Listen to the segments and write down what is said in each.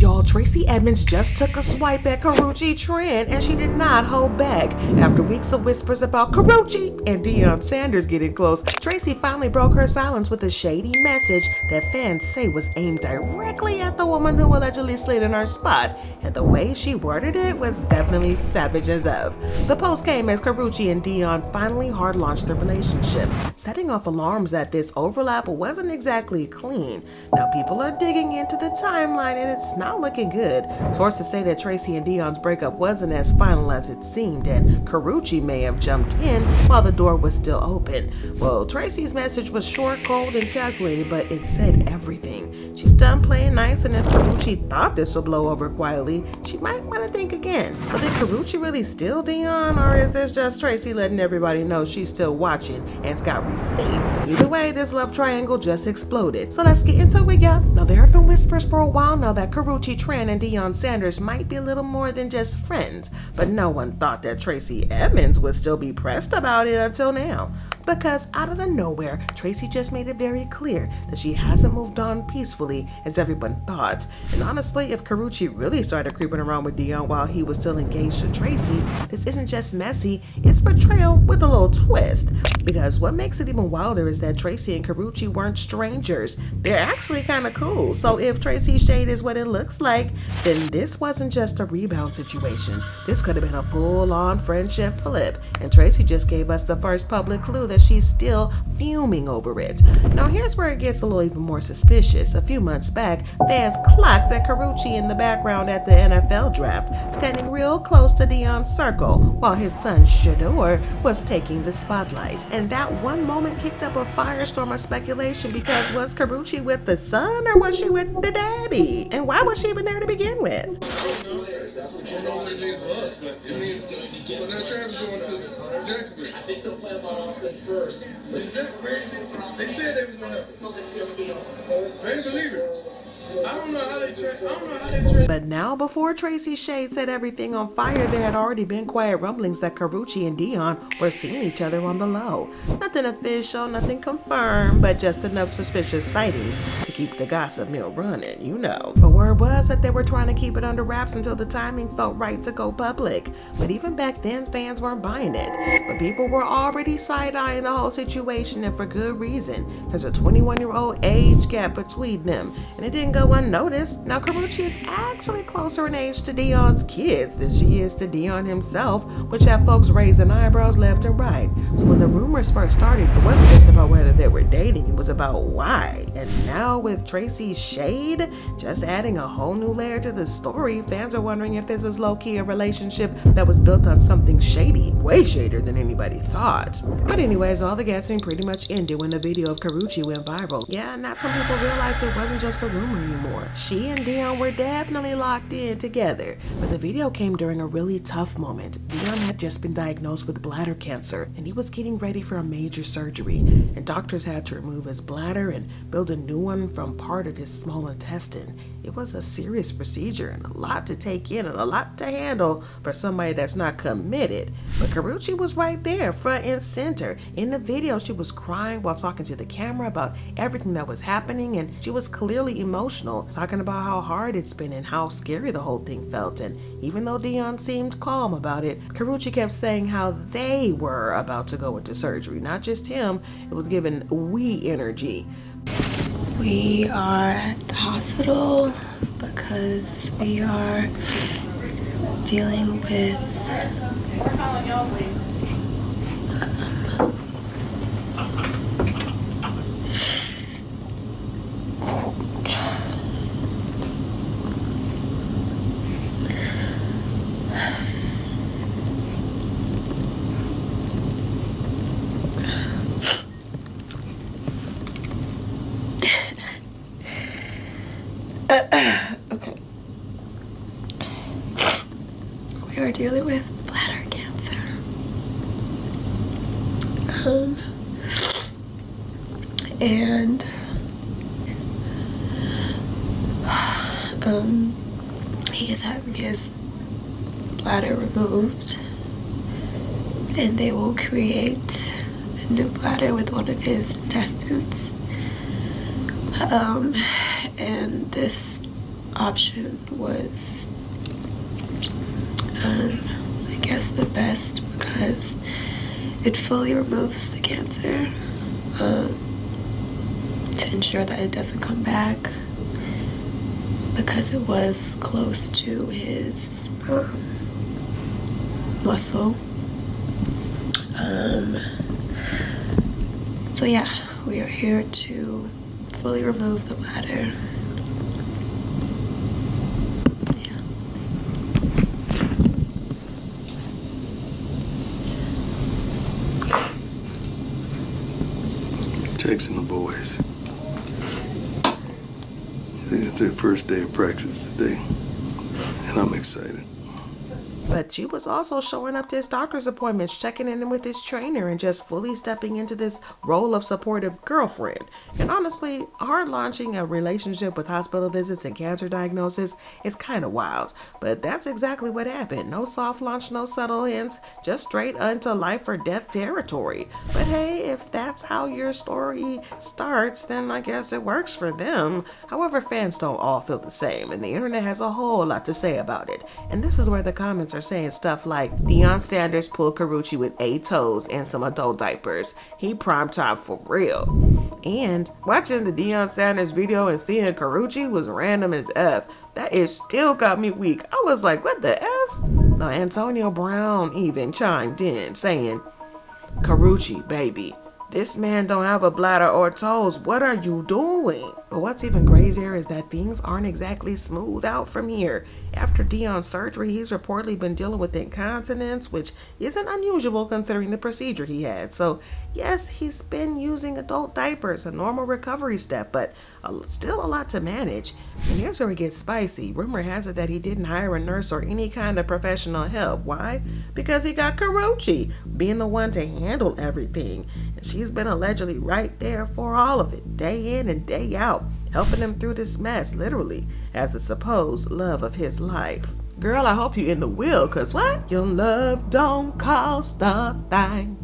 Y'all, Tracey Edmonds just took a swipe at Karrueche Tran, and she did not hold back. After weeks of whispers about Karrueche and Deion Sanders getting close, Tracey finally broke her silence with a shady message that fans say was aimed directly at the woman who allegedly slid in her spot, and the way she worded it was definitely savage as F. The post came as Karrueche and Deion finally hard-launched their relationship, setting off alarms that this overlap wasn't exactly clean. Now people are digging into the timeline, and it's not looking good. Sources say that Tracey and Deion's breakup wasn't as final as it seemed, and Karrueche may have jumped in while the door was still open. Well, Tracey's message was short, cold, and calculated, but it said everything. She's done playing nice, and if Karrueche thought this would blow over quietly, she might want to think again. So did Karrueche really steal Deion, or is this just Tracey letting everybody know she's still watching and's got receipts? Either way, this love triangle just exploded. So let's get into it, y'all. Now, there have been whispers for a while now that Karrueche Tran and Deion Sanders might be a little more than just friends, but no one thought that Tracey Edmonds would still be pressed about it until now. Because out of the nowhere, Tracey just made it very clear that she hasn't moved on peacefully as everyone thought. And honestly, if Karrueche really started creeping around with Deion while he was still engaged to Tracey, this isn't just messy, it's betrayal with a little twist. Because what makes it even wilder is that Tracey and Karrueche weren't strangers. They're actually kind of cool. So if Tracey's shade is what it looks like, then this wasn't just a rebound situation. This could have been a full-on friendship flip. And Tracey just gave us the first public clue that she's still fuming over it. Now here's where it gets a little even more suspicious. A few months back, fans clocked that Karrueche in the background at the NFL draft, standing real close to Deion's circle, while his son Shador was taking the spotlight. And that one moment kicked up a firestorm of speculation, because was Karrueche with the son or was she with the daddy? And why was she even there to begin with? I think they'll play about offense first. They said they was going to smoke and feel too. They believe it. I don't know how they train. But now, before Tracey's shade set everything on fire, there had already been quiet rumblings that Karrueche and Deion were seeing each other on the low. Nothing official, nothing confirmed, but just enough suspicious sightings to keep the gossip mill running, you know. But word was that they were trying to keep it under wraps until the timing felt right to go public. But even back then, fans weren't buying it. But people were already side-eyeing the whole situation, and for good reason. There's a 21-year-old age gap between them, and it didn't go unnoticed. Now, Karrueche is actually closer in age to Deion's kids than she is to Deion himself, which had folks raising eyebrows left and right. So when the rumors first started, it wasn't just about whether they were dating, it was about why. And now with Tracey's shade just adding a whole new layer to the story, fans are wondering if this is low-key a relationship that was built on something shady, way shadier than anybody thought. But anyways, all the guessing pretty much ended when the video of Karrueche went viral. Yeah, and that's when people realized it wasn't just a rumor anymore. She and Deion were definitely locked in together. But the video came during a really tough moment. Deion had just been diagnosed with bladder cancer, and he was getting ready for a major surgery. And doctors had to remove his bladder and build a new one from part of his small intestine. It was a serious procedure and a lot to take in and a lot to handle for somebody that's not committed. But Karrueche was right there, front and center. In the video, she was crying while talking to the camera about everything that was happening, and she was clearly emotional, talking about how hard it's been and how scary the whole thing felt. And even though Deion seemed calm about it, Karrueche kept saying how they were about to go into surgery, not just him. It was giving we energy. We are at the hospital because we are dealing with okay. We are dealing with bladder cancer. And he is having his bladder removed, and they will create a new bladder with one of his intestines. And this option was, I guess, the best because it fully removes the cancer to ensure that it doesn't come back, because it was close to his muscle. So yeah, we are here to fully remove the bladder. Yeah. Texting the boys. It's their first day of practice today, and I'm excited. But she was also showing up to his doctor's appointments, checking in with his trainer, and just fully stepping into this role of supportive girlfriend. And honestly, hard launching a relationship with hospital visits and cancer diagnosis is kind of wild. But that's exactly what happened. No soft launch, no subtle hints, just straight into life or death territory. But hey, if that's how your story starts, then I guess it works for them. However, fans don't all feel the same, and the internet has a whole lot to say about it. And this is where the comments are saying stuff like, Deion Sanders pulled Karrueche with 8 toes and some adult diapers. He prime time for real. And watching the Deion Sanders video and seeing Karrueche was random as F. That is still got me weak. I was like, what the F? Now, Antonio Brown even chimed in saying, Karrueche, baby, this man don't have a bladder or toes. What are you doing? But what's even crazier is that things aren't exactly smooth out from here. After Deion's surgery, he's reportedly been dealing with incontinence, which isn't unusual considering the procedure he had. So yes, he's been using adult diapers, a normal recovery step, but still a lot to manage. And here's where it gets spicy. Rumor has it that he didn't hire a nurse or any kind of professional help. Why? Because he got Karrueche being the one to handle everything. And she's been allegedly right there for all of it, day in and day out, helping him through this mess, literally, as the supposed love of his life. Girl, I hope you in the will, cause what? Your love don't cost a thing.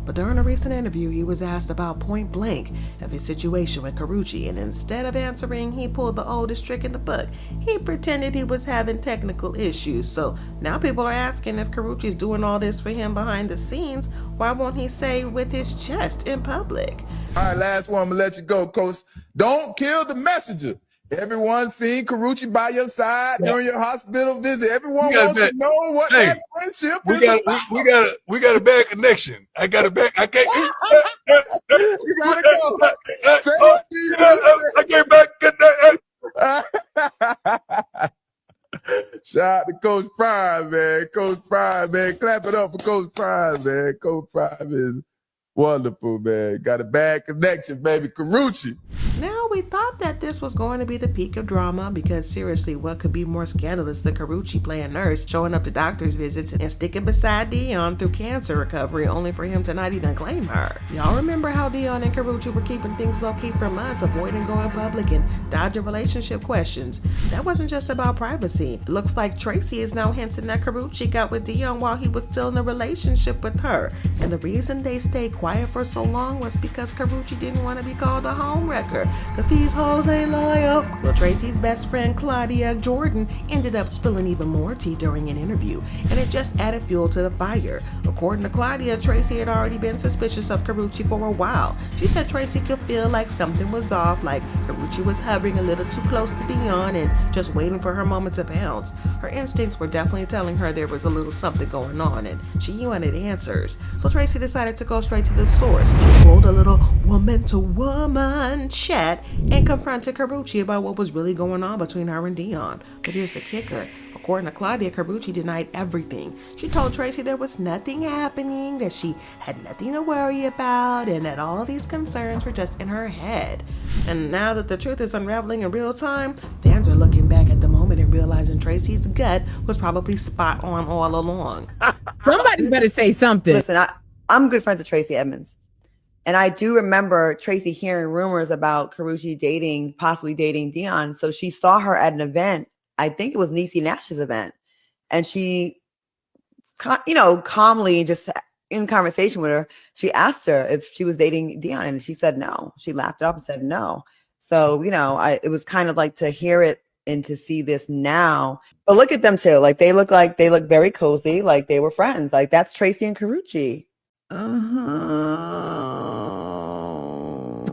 But during a recent interview, he was asked about point blank of his situation with Karrueche, and instead of answering, he pulled the oldest trick in the book. He pretended he was having technical issues. So now people are asking if Karrueche's doing all this for him behind the scenes. Why won't he say with his chest in public? All right, last one, I'm gonna let you go, Coach. Don't kill the messenger. Everyone seen Karrueche by your side during your hospital visit. Everyone wants to know what that friendship is about. We got a bad connection. I got a bad. I can't. You gotta go. Say I can't back. Shout out to Coach Prime, man. Coach Prime, man. Clap it up for Coach Prime, man. Coach Prime is wonderful, man. Got a bad connection, baby. Karrueche. Now, we thought that this was going to be the peak of drama because seriously, what could be more scandalous than Karrueche playing nurse, showing up to doctor's visits, and sticking beside Deion through cancer recovery only for him to not even claim her? Y'all remember how Deion and Karrueche were keeping things low-key for months, avoiding going public and dodging relationship questions? That wasn't just about privacy. It looks like Tracy is now hinting that Karrueche got with Deion while he was still in a relationship with her. And the reason they stayed quiet for so long was because Karrueche didn't want to be called a homewrecker, cause these hoes ain't loyal. Well, Tracy's best friend Claudia Jordan ended up spilling even more tea during an interview, and it just added fuel to the fire. According to Claudia, Tracy had already been suspicious of Karrueche for a while. She said Tracy could feel like something was off, like Karrueche was hovering a little too close to Deion and just waiting for her moment to pounce. Her instincts were definitely telling her there was a little something going on, and she wanted answers. So Tracy decided to go straight to the source. She pulled a little woman-to-woman chat and confronted Karrueche about what was really going on between her and Deion. But here's the kicker. According to Claudia, Karrueche denied everything. She told Tracy there was nothing happening, that she had nothing to worry about, and that all these concerns were just in her head. And now that the truth is unraveling in real time, fans are looking back at the moment and realizing Tracy's gut was probably spot on all along. Somebody better say something. Listen, I'm good friends with Tracey Edmonds. And I do remember Tracy hearing rumors about Karrueche possibly dating Deion. So she saw her at an event. I think it was Niecy Nash's event. And she, calmly, just in conversation with her, she asked her if she was dating Deion. And she said no. She laughed it off and said no. So, it was kind of like to hear it and to see this now. But look at them too. Like they look very cozy, like they were friends. Like that's Tracey and Karrueche.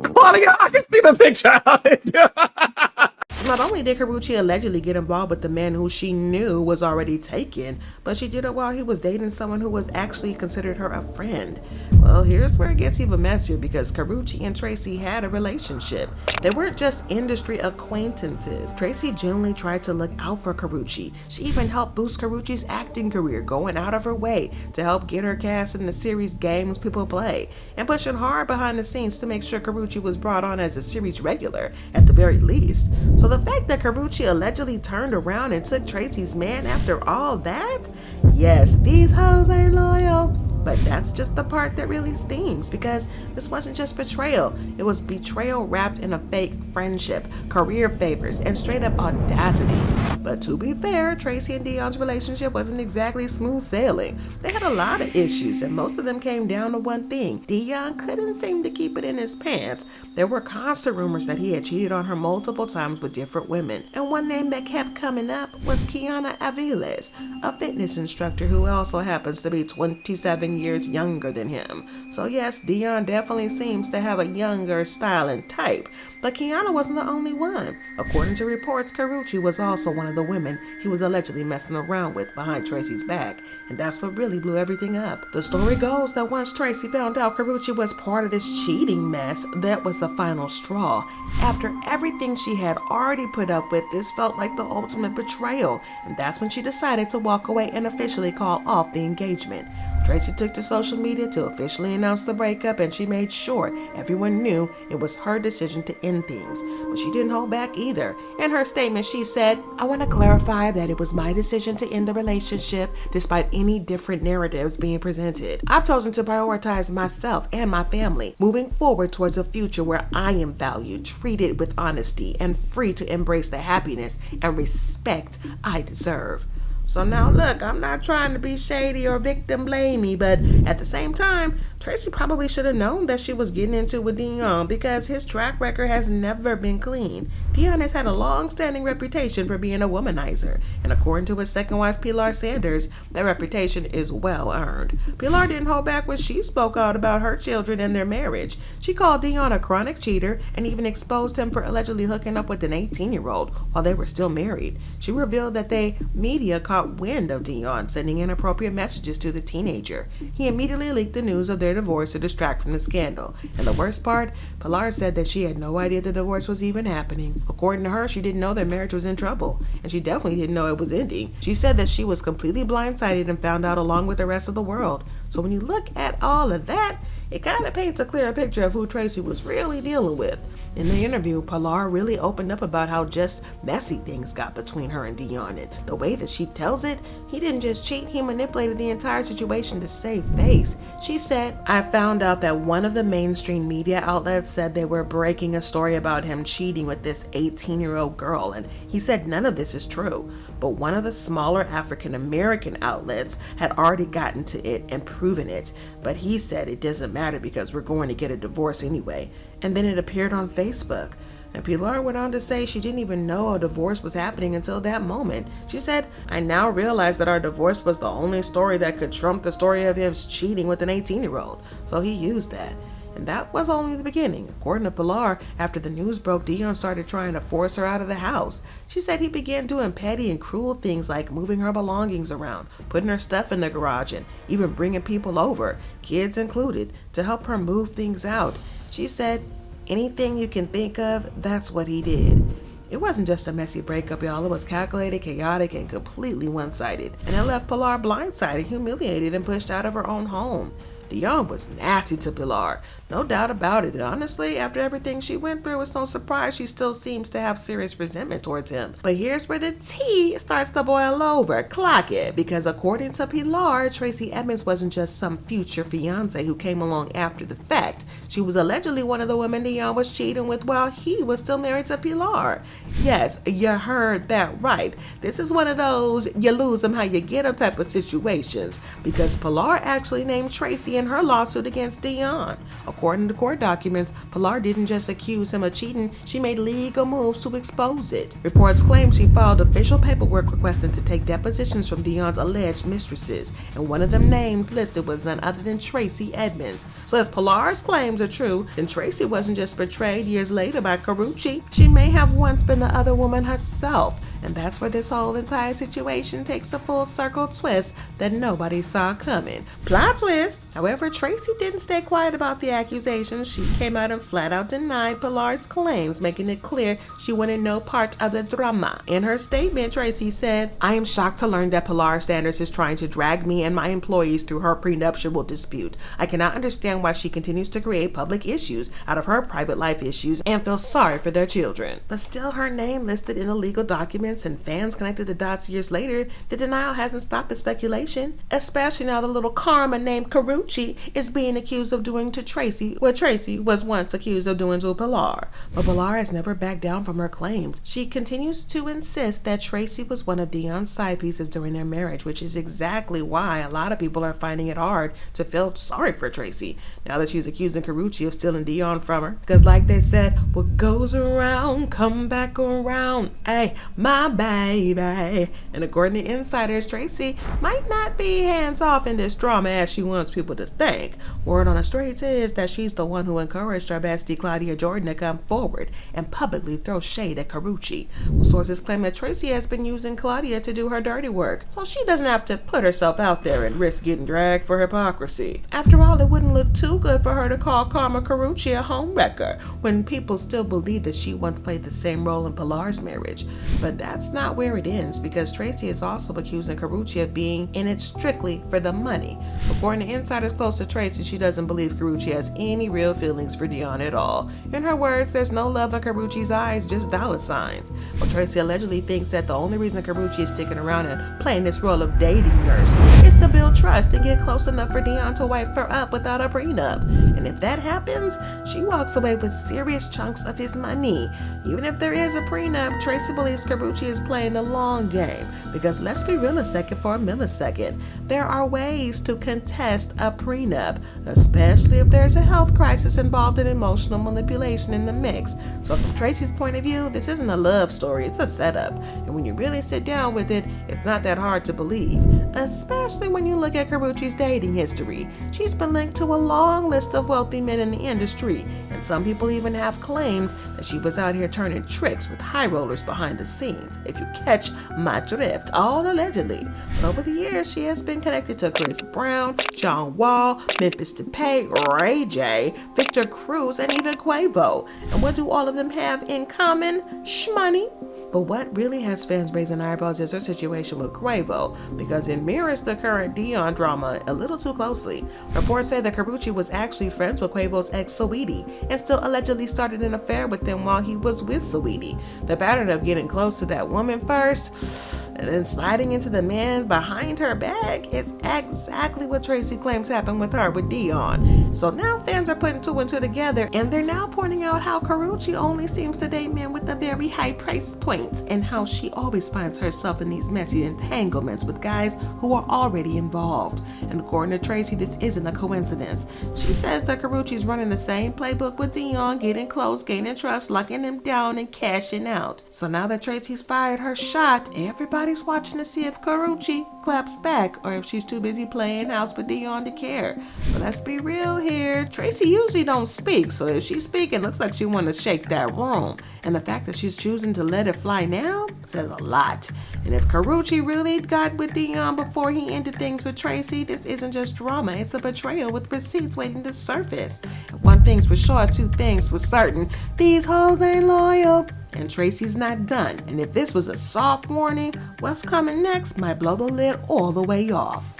Claudia, I can see the picture of it. So not only did Karrueche allegedly get involved with the man who she knew was already taken, but she did it while he was dating someone who was actually considered her a friend. Well, here's where it gets even messier because Karrueche and Tracy had a relationship. They weren't just industry acquaintances. Tracy genuinely tried to look out for Karrueche. She even helped boost Karrueche's acting career, going out of her way to help get her cast in the series Games People Play, and pushing hard behind the scenes to make sure Karrueche was brought on as a series regular at the very least. So the fact that Karrueche allegedly turned around and took Tracy's man after all that? Yes, these hoes ain't loyal. But that's just the part that really stings because this wasn't just betrayal. It was betrayal wrapped in a fake friendship, career favors, and straight up audacity. But to be fair, Tracey and Deion's relationship wasn't exactly smooth sailing. They had a lot of issues, and most of them came down to one thing. Deion couldn't seem to keep it in his pants. There were constant rumors that he had cheated on her multiple times with different women. And one name that kept coming up was Kiana Aviles, a fitness instructor who also happens to be 27 years younger than him. So yes, Deion definitely seems to have a younger style and type, but Kiana wasn't the only one. According to reports, Karrueche was also one of the women he was allegedly messing around with behind Tracy's back, and that's what really blew everything up. The story goes that once Tracy found out Karrueche was part of this cheating mess, that was the final straw. After everything she had already put up with, this felt like the ultimate betrayal, and that's when she decided to walk away and officially call off the engagement. Tracy took to social media to officially announce the breakup, and she made sure everyone knew it was her decision to end things. But she didn't hold back either. In her statement, she said, "I want to clarify that it was my decision to end the relationship despite any different narratives being presented. I've chosen to prioritize myself and my family, moving forward towards a future where I am valued, treated with honesty, and free to embrace the happiness and respect I deserve." So now look, I'm not trying to be shady or victim blamey, but at the same time, Tracy probably should have known that she was getting into with Deion because his track record has never been clean. Deion has had a long-standing reputation for being a womanizer, and according to his second wife, Pilar Sanders, that reputation is well earned. Pilar didn't hold back when she spoke out about her children and their marriage. She called Deion a chronic cheater and even exposed him for allegedly hooking up with an 18-year-old while they were still married. She revealed that the media caught wind of Deion sending inappropriate messages to the teenager. He immediately leaked the news of their divorce to distract from the scandal. And the worst part, Pilar said that she had no idea the divorce was even happening. According to her, she didn't know their marriage was in trouble, and she definitely didn't know it was ending. She said that she was completely blindsided and found out along with the rest of the world. So when you look at all of that, it kind of paints a clearer picture of who Tracy was really dealing with. In the interview, Pilar really opened up about how just messy things got between her and Deion, and the way that she tells it, he didn't just cheat, he manipulated the entire situation to save face. She said, "I found out that one of the mainstream media outlets said they were breaking a story about him cheating with this 18-year-old girl, and he said none of this is true. But one of the smaller African-American outlets had already gotten to it and proven it, but he said it doesn't matter because we're going to get a divorce anyway." And then it appeared on Facebook. And Pilar went on to say she didn't even know a divorce was happening until that moment. She said, "I now realize that our divorce was the only story that could trump the story of him cheating with an 18-year-old. So he used that." And that was only the beginning. According to Pilar, after the news broke, Deion started trying to force her out of the house. She said he began doing petty and cruel things like moving her belongings around, putting her stuff in the garage, and even bringing people over, kids included, to help her move things out. She said, anything you can think of, that's what he did. It wasn't just a messy breakup, y'all. It was calculated, chaotic, and completely one-sided. And it left Pilar blindsided, humiliated, and pushed out of her own home. Deion was nasty to Pilar, no doubt about it. And honestly, after everything she went through, it's no surprise she still seems to have serious resentment towards him. But here's where the tea starts to boil over. Clock it. Because according to Pilar, Tracey Edmonds wasn't just some future fiance who came along after the fact. She was allegedly one of the women Deion was cheating with while he was still married to Pilar. Yes, you heard that right. This is one of those you lose them how you get them type of situations. Because Pilar actually named Tracy and in her lawsuit against Deion. According to court documents, Pilar didn't just accuse him of cheating, she made legal moves to expose it. Reports claim she filed official paperwork requesting to take depositions from Deion's alleged mistresses, and one of them names listed was none other than Tracey Edmonds. So if Pilar's claims are true, then Tracy wasn't just betrayed years later by Karrueche. She may have once been the other woman herself, and that's where this whole entire situation takes a full circle twist that nobody saw coming. Plot twist! However, Tracy didn't stay quiet about the accusations. She came out and flat out denied Pilar's claims, making it clear she wanted no part of the drama. In her statement, Tracy said, "I am shocked to learn that Pilar Sanders is trying to drag me and my employees through her prenuptial dispute. I cannot understand why she continues to create public issues out of her private life issues and feel sorry for their children." But still, her name listed in the legal documents, and fans connected the dots years later. The denial hasn't stopped the speculation, especially now the little karma named Karrueche is being accused of doing to Tracy what Tracy was once accused of doing to Pilar. But Pilar has never backed down from her claims. She continues to insist that Tracy was one of Deion's side pieces during their marriage, which is exactly why a lot of people are finding it hard to feel sorry for Tracy now that she's accusing Karrueche of stealing Deion from her. Because like they said, what goes around come back around. Hey, my baby. And according to insiders, Tracy might not be hands off in this drama as she wants people to think. Word on the streets is that she's the one who encouraged her bestie Claudia Jordan to come forward and publicly throw shade at Karrueche. Sources claim that Tracy has been using Claudia to do her dirty work, so she doesn't have to put herself out there and risk getting dragged for hypocrisy. After all, it wouldn't look too good for her to call Karma Karrueche a homewrecker when people still believe that she once played the same role in Pilar's marriage. But that's not where it ends, because Tracy is also accusing Karrueche of being in it strictly for the money. According to insiders close to Tracy, she doesn't believe Karrueche has any real feelings for Deion at all. In her words, there's no love in Karrueche's eyes, just dollar signs. Well, Tracy allegedly thinks that the only reason Karrueche is sticking around and playing this role of dating nurse is to build trust and get close enough for Deion to wipe her up without a prenup. And if that happens, she walks away with serious chunks of his money. Even if there is a prenup, Tracy believes Karrueche is playing the long game, because let's be real a second for a millisecond. There are ways to contest a prenup, especially if there's a health crisis involved in emotional manipulation in the mix. So from Tracy's point of view, this isn't a love story, it's a setup. And when you really sit down with it, it's not that hard to believe, especially when you look at Karrueche's dating history. She's been linked to a long list of wealthy men in the industry, and some people even have claimed that she was out here turning tricks with high rollers behind the scenes, if you catch my drift, all allegedly. But over the years, she has been connected to Chris Brown, John Wall, Memphis Depay, Ray J, Victor Cruz, and even Quavo. And what do all of them have in common? Shmoney. But what really has fans raising eyebrows is her situation with Quavo, because it mirrors the current Deion drama a little too closely. Reports say that Karrueche was actually friends with Quavo's ex Saweetie and still allegedly started an affair with him while he was with Saweetie. The pattern of getting close to that woman first and then sliding into the man behind her back is exactly what Tracy claims happened with her with Deion. So now fans are putting two and two together, and they're now pointing out how Karrueche only seems to date men with a very high price point, and how she always finds herself in these messy entanglements with guys who are already involved. And according to Tracy, this isn't a coincidence. She says that Karrueche's running the same playbook with Deion, getting close, gaining trust, locking him down, and cashing out. So now that Tracy's fired her shot, everybody's watching to see if Karrueche claps back or if she's too busy playing house with Deion to care. But let's be real here, Tracy usually don't speak, so if she's speaking, looks like she want to shake that room. And the fact that she's choosing to let it fly now says a lot. And if Karrueche really got with Deion before he ended things with Tracy, this isn't just drama, it's a betrayal with receipts waiting to surface. And one thing's for sure, two things for certain, these hoes ain't loyal. And Tracy's not done. And if this was a soft warning, what's coming next might blow the lid all the way off.